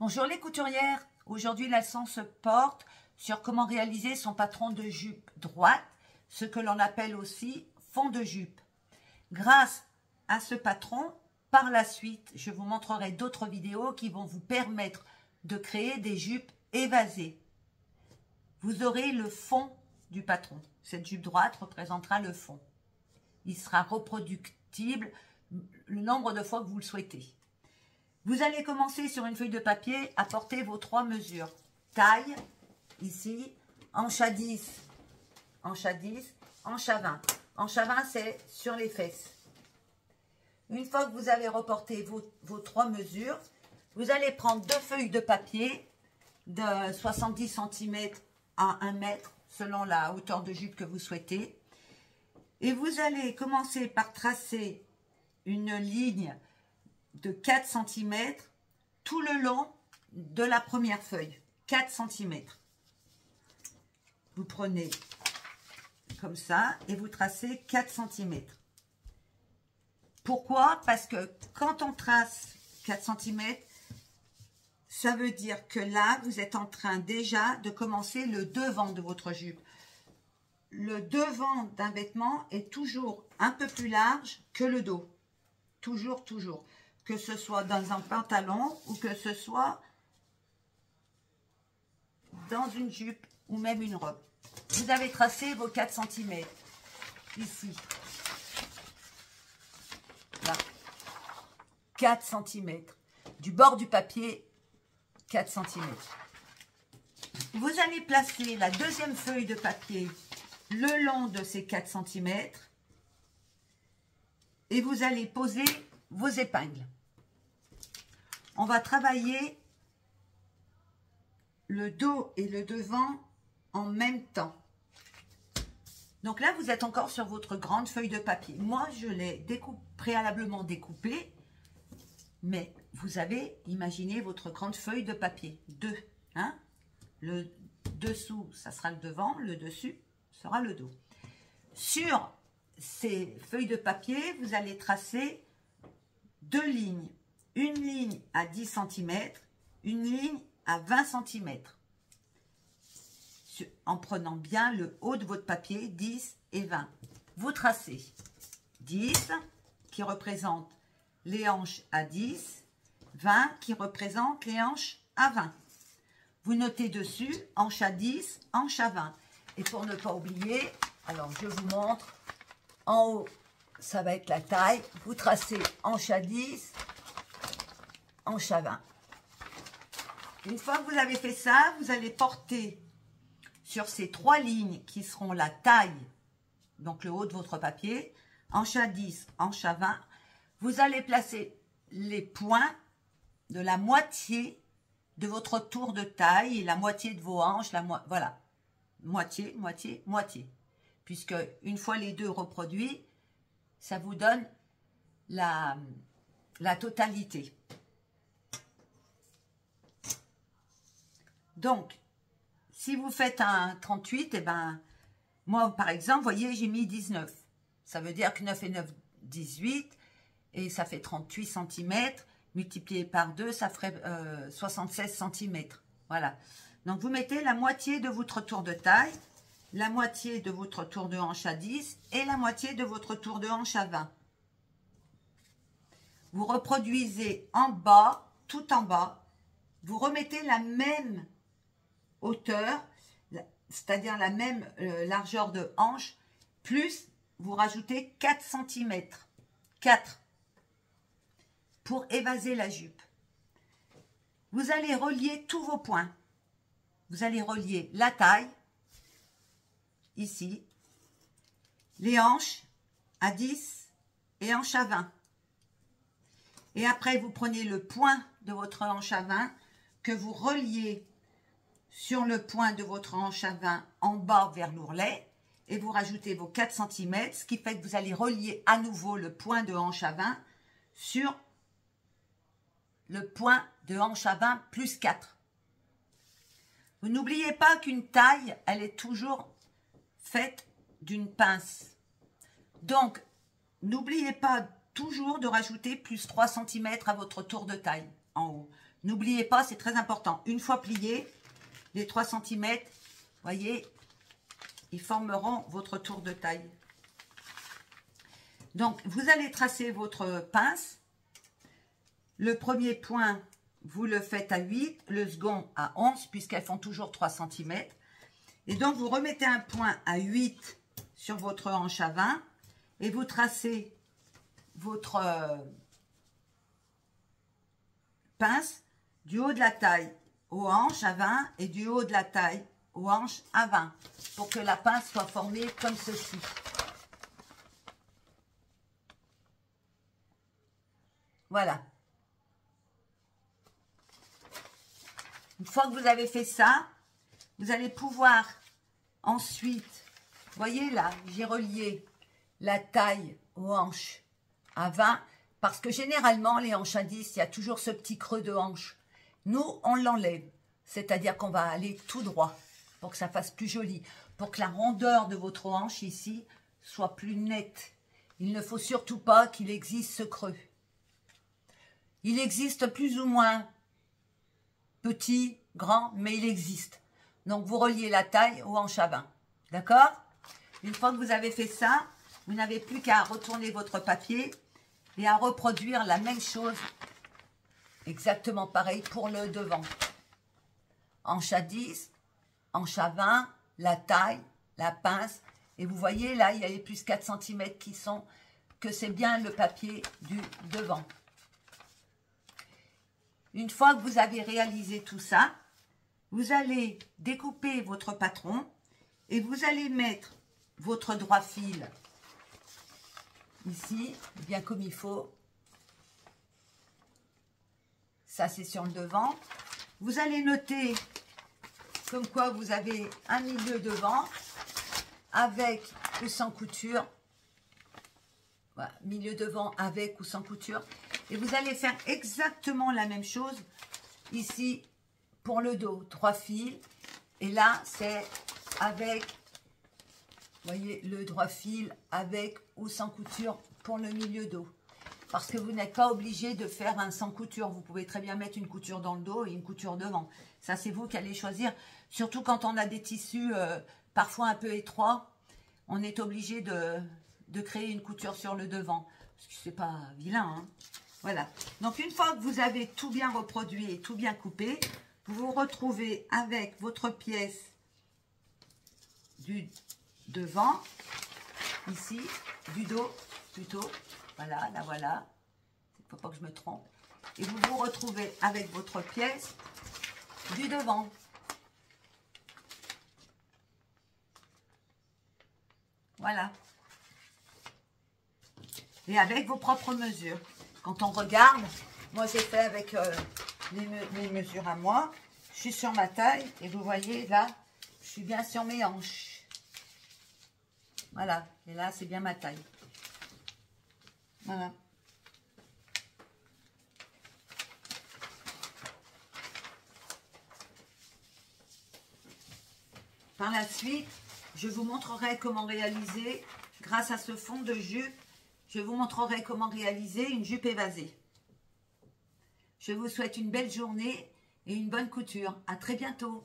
Bonjour les couturières, aujourd'hui la leçon se porte sur comment réaliser son patron de jupe droite, ce que l'on appelle aussi fond de jupe. Grâce à ce patron, par la suite, je vous montrerai d'autres vidéos qui vont vous permettre de créer des jupes évasées. Vous aurez le fond du patron. Cette jupe droite représentera le fond. Il sera reproductible le nombre de fois que vous le souhaitez. Vous allez commencer sur une feuille de papier à porter vos 3 mesures. Taille, ici, hanche à 10, hanche à 10, hanche à 20. Hanche à 20, c'est sur les fesses. Une fois que vous avez reporté vos 3 mesures, vous allez prendre 2 feuilles de papier de 70 cm à 1 mètre, selon la hauteur de jupe que vous souhaitez. Et vous allez commencer par tracer une ligne de 4 cm tout le long de la première feuille. 4 cm. Vous prenez comme ça et vous tracez 4 cm. Pourquoi? Parce que quand on trace 4 cm, ça veut dire que là, vous êtes en train déjà de commencer le devant de votre jupe. Le devant d'un vêtement est toujours un peu plus large que le dos. Toujours, toujours. Que ce soit dans un pantalon ou que ce soit dans une jupe ou même une robe. Vous avez tracé vos 4 cm. Ici. Là. 4 cm. Du bord du papier, 4 cm. Vous allez placer la deuxième feuille de papier le long de ces 4 cm. Et vous allez poser vos épingles. On va travailler le dos et le devant en même temps. Donc là, vous êtes encore sur votre grande feuille de papier. Moi, je l'ai préalablement découpée, mais vous avez imaginé votre grande feuille de papier. 2, hein? Le dessous, ça sera le devant, le dessus sera le dos. Sur ces feuilles de papier, vous allez tracer 2 lignes. Une ligne à 10 cm, une ligne à 20 cm. En prenant bien le haut de votre papier, 10 et 20. Vous tracez 10 qui représente les hanches à 10, 20 qui représente les hanches à 20. Vous notez dessus, hanche à 10, hanche à 20. Et pour ne pas oublier, alors je vous montre, en haut, ça va être la taille. Vous tracez hanche à 10, hanche à 20. Une fois que vous avez fait ça, vous allez porter sur ces 3 lignes qui seront la taille, donc le haut de votre papier, hanche à 10, hanche à 20. Vous allez placer les points de la moitié de votre tour de taille et la moitié de vos hanches, voilà, moitié, moitié, moitié. Puisque une fois les deux reproduits, ça vous donne la totalité. Donc, si vous faites un 38, eh ben, moi, par exemple, vous voyez, j'ai mis 19. Ça veut dire que 9 et 9, 18. Et ça fait 38 cm. Multiplié par 2, ça ferait 76 cm. Voilà. Donc, vous mettez la moitié de votre tour de taille, la moitié de votre tour de hanche à 10 et la moitié de votre tour de hanche à 20. Vous reproduisez en bas, tout en bas. Vous remettez la même hauteur, c'est-à-dire la même largeur de hanche, plus vous rajoutez 4 cm. 4 pour évaser la jupe. Vous allez relier tous vos points. Vous allez relier la taille, ici, les hanches à 10 et hanches à 20. Et après, vous prenez le point de votre hanche à 20 que vous reliez sur le point de votre hanche à 20 en bas vers l'ourlet et vous rajoutez vos 4 cm, ce qui fait que vous allez relier à nouveau le point de hanche à 20 sur le point de hanche à 20 plus 4. Vous n'oubliez pas qu'une taille, elle est toujours faite d'une pince. Donc, n'oubliez pas toujours de rajouter plus 3 cm à votre tour de taille. en haut. N'oubliez pas, c'est très important. Une fois plié, les 3 cm, voyez, ils formeront votre tour de taille. Donc, vous allez tracer votre pince. Le premier point, vous le faites à 8, le second à 11, puisqu'elles font toujours 3 cm. Et donc, vous remettez un point à 8 sur votre hanche à 20 et vous tracez votre pince du haut de la taille aux hanches à 20 et du haut de la taille aux hanches à 20 pour que la pince soit formée comme ceci. Voilà. Une fois que vous avez fait ça, vous allez pouvoir ensuite, voyez là, j'ai relié la taille aux hanches à 20 parce que généralement les hanches à 10, il y a toujours ce petit creux de hanche. Nous, on l'enlève, c'est-à-dire qu'on va aller tout droit pour que ça fasse plus joli, pour que la rondeur de votre hanche ici soit plus nette. Il ne faut surtout pas qu'il existe ce creux. Il existe plus ou moins petit, grand, mais il existe. Donc, vous reliez la taille aux hanches à 20. D'accord? Une fois que vous avez fait ça, vous n'avez plus qu'à retourner votre papier et à reproduire la même chose, exactement pareil pour le devant. Hanche à 10, hanche à 20, la taille, la pince. Et vous voyez, là, il y a les plus 4 cm qui sont, que c'est bien le papier du devant. Une fois que vous avez réalisé tout ça, vous allez découper votre patron et vous allez mettre votre droit fil ici, bien comme il faut. Ça, c'est sur le devant. Vous allez noter comme quoi vous avez un milieu devant avec ou sans couture. Voilà, milieu devant avec ou sans couture. Et vous allez faire exactement la même chose ici pour le dos. 3 fils. Et là, c'est avec, vous voyez, le droit fil avec ou sans couture pour le milieu dos. Parce que vous n'êtes pas obligé de faire un sans couture. Vous pouvez très bien mettre une couture dans le dos et une couture devant. Ça, c'est vous qui allez choisir. Surtout quand on a des tissus parfois un peu étroits. On est obligé de créer une couture sur le devant. Parce que c'est pas vilain, hein. Voilà. Donc, une fois que vous avez tout bien reproduit et tout bien coupé, vous vous retrouvez avec votre pièce du devant, ici, du dos, plutôt. Voilà, là, voilà. Il ne faut pas que je me trompe. Et vous vous retrouvez avec votre pièce du devant. Voilà. Et avec vos propres mesures. Quand on regarde, moi j'ai fait avec mes mesures à moi. Je suis sur ma taille et vous voyez là, je suis bien sur mes hanches. Voilà. Et là, c'est bien ma taille. Voilà. Par la suite, je vous montrerai comment réaliser, grâce à ce fond de jupe, je vous montrerai comment réaliser une jupe évasée. Je vous souhaite une belle journée et une bonne couture. À très bientôt.